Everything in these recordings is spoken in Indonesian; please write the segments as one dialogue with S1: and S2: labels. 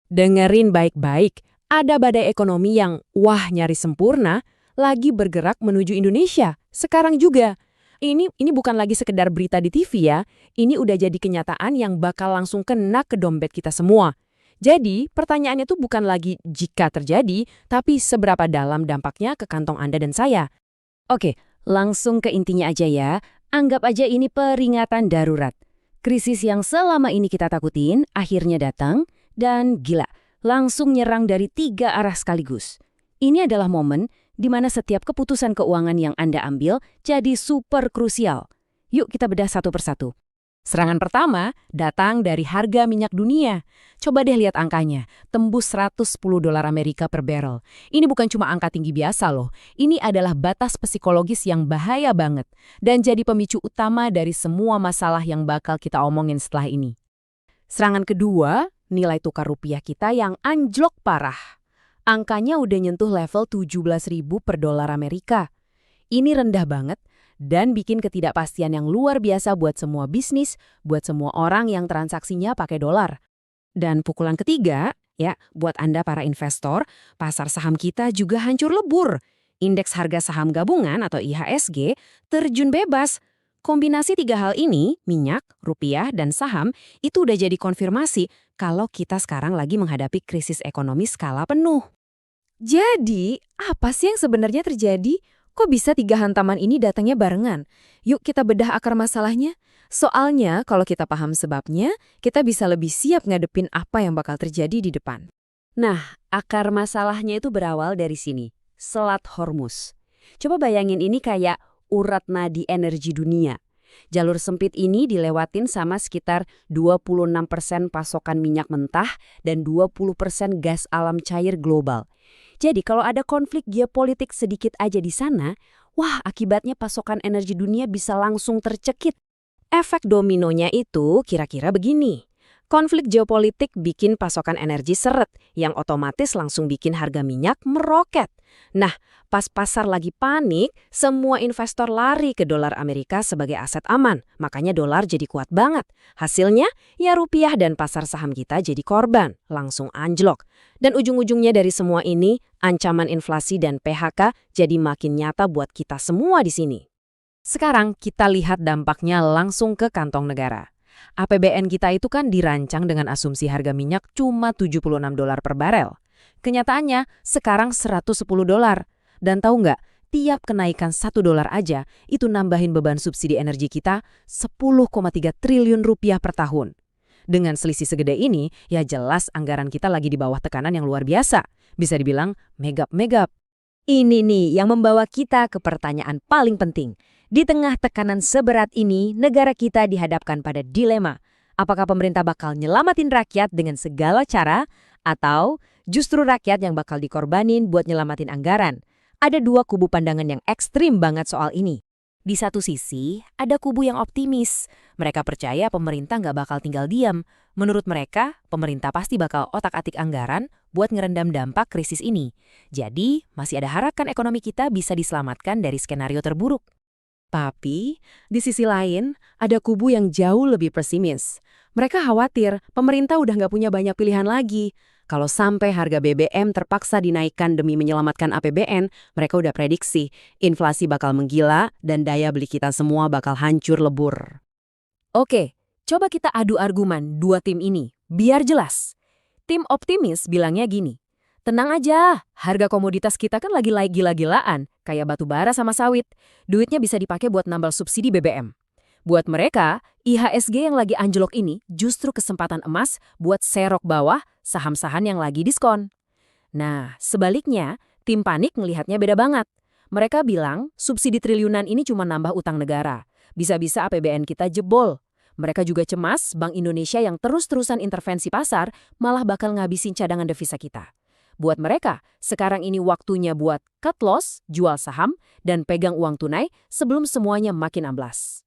S1: Dengerin baik-baik, ada badai ekonomi yang wah nyaris sempurna lagi bergerak menuju Indonesia. Sekarang juga. Ini bukan lagi sekedar berita di TV ya. Ini udah jadi kenyataan yang bakal langsung kena ke dompet kita semua. Jadi, pertanyaannya tuh bukan lagi jika terjadi, tapi seberapa dalam dampaknya ke kantong Anda dan saya.
S2: Oke, langsung ke intinya aja ya. Anggap aja ini peringatan darurat. Krisis yang selama ini kita takutin akhirnya datang dan gila, langsung nyerang dari 3 arah sekaligus. Ini adalah momen di mana setiap keputusan keuangan yang Anda ambil jadi super krusial. Yuk kita bedah satu persatu.
S1: Serangan pertama datang dari harga minyak dunia. Coba deh lihat angkanya, tembus $110 Amerika per barrel. Ini bukan cuma angka tinggi biasa loh, ini adalah batas psikologis yang bahaya banget dan jadi pemicu utama dari semua masalah yang bakal kita omongin setelah ini. Serangan kedua, nilai tukar rupiah kita yang anjlok parah. Angkanya udah nyentuh level 17.000 per dolar Amerika. Ini rendah banget dan bikin ketidakpastian yang luar biasa buat semua bisnis, buat semua orang yang transaksinya pakai dolar. Dan pukulan ketiga, ya, buat Anda para investor, pasar saham kita juga hancur lebur. Indeks harga saham gabungan atau IHSG terjun bebas. Kombinasi 3 hal ini, minyak, rupiah, dan saham, itu udah jadi konfirmasi kalau kita sekarang lagi menghadapi krisis ekonomi skala penuh.
S3: Jadi, apa sih yang sebenarnya terjadi? Kok bisa 3 hantaman ini datangnya barengan? Yuk kita bedah akar masalahnya. Soalnya, kalau kita paham sebabnya, kita bisa lebih siap ngadepin apa yang bakal terjadi di depan.
S2: Nah, akar masalahnya itu berawal dari sini, Selat Hormuz. Coba bayangin ini kayak urat nadi energi dunia. Jalur sempit ini dilewatin sama sekitar 26% pasokan minyak mentah dan 20% gas alam cair global. Jadi kalau ada konflik geopolitik sedikit aja di sana, wah akibatnya pasokan energi dunia bisa langsung tercekit. Efek dominonya itu kira-kira begini. Konflik geopolitik bikin pasokan energi seret, yang otomatis langsung bikin harga minyak meroket. Nah, pas pasar lagi panik, semua investor lari ke dolar Amerika sebagai aset aman, makanya dolar jadi kuat banget. Hasilnya, ya rupiah dan pasar saham kita jadi korban, langsung anjlok. Dan ujung-ujungnya dari semua ini, ancaman inflasi dan PHK jadi makin nyata buat kita semua di sini. Sekarang kita lihat dampaknya langsung ke kantong negara. APBN kita itu kan dirancang dengan asumsi harga minyak cuma $76 per barel. Kenyataannya sekarang $110. Dan tahu nggak, tiap kenaikan $1 aja itu nambahin beban subsidi energi kita 10,3 triliun rupiah per tahun. Dengan selisih segede ini, ya jelas anggaran kita lagi di bawah tekanan yang luar biasa. Bisa dibilang megap-megap.
S3: Ini nih yang membawa kita ke pertanyaan paling penting. Di tengah tekanan seberat ini, negara kita dihadapkan pada dilema. Apakah pemerintah bakal nyelamatin rakyat dengan segala cara, atau justru rakyat yang bakal dikorbanin buat nyelamatin anggaran? Ada 2 kubu pandangan yang ekstrim banget soal ini. Di satu sisi, ada kubu yang optimis. Mereka percaya pemerintah nggak bakal tinggal diam. Menurut mereka, pemerintah pasti bakal otak-atik anggaran buat ngerendam dampak krisis ini. Jadi, masih ada harapan ekonomi kita bisa diselamatkan dari skenario terburuk.
S1: Tapi, di sisi lain, ada kubu yang jauh lebih pesimis. Mereka khawatir pemerintah udah nggak punya banyak pilihan lagi. Kalau sampai harga BBM terpaksa dinaikkan demi menyelamatkan APBN, mereka udah prediksi inflasi bakal menggila dan daya beli kita semua bakal hancur lebur. Oke, coba kita adu argumen 2 tim ini, biar jelas. Tim optimis bilangnya gini, tenang aja, harga komoditas kita kan lagi naik gila-gilaan, kayak batu bara sama sawit. Duitnya bisa dipakai buat nambal subsidi BBM. Buat mereka, IHSG yang lagi anjlok ini justru kesempatan emas buat serok bawah saham-saham yang lagi diskon. Nah, sebaliknya, tim panik melihatnya beda banget. Mereka bilang subsidi triliunan ini cuma nambah utang negara. Bisa-bisa APBN kita jebol. Mereka juga cemas Bank Indonesia yang terus-terusan intervensi pasar malah bakal ngabisin cadangan devisa kita. Buat mereka, sekarang ini waktunya buat cut loss, jual saham, dan pegang uang tunai sebelum semuanya makin amblas.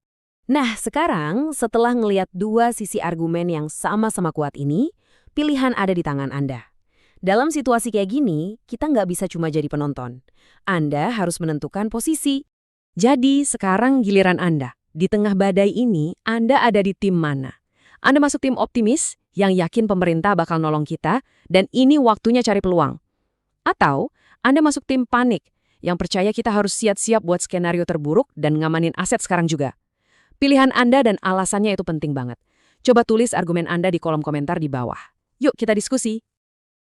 S1: Nah, sekarang setelah ngelihat 2 sisi argumen yang sama-sama kuat ini, pilihan ada di tangan Anda. Dalam situasi kayak gini, kita nggak bisa cuma jadi penonton. Anda harus menentukan posisi. Jadi, sekarang giliran Anda. Di tengah badai ini, Anda ada di tim mana? Anda masuk tim optimis yang yakin pemerintah bakal nolong kita dan ini waktunya cari peluang. Atau Anda masuk tim panik yang percaya kita harus siap-siap buat skenario terburuk dan ngamanin aset sekarang juga. Pilihan Anda dan alasannya itu penting banget. Coba tulis argumen Anda di kolom komentar di bawah. Yuk kita diskusi.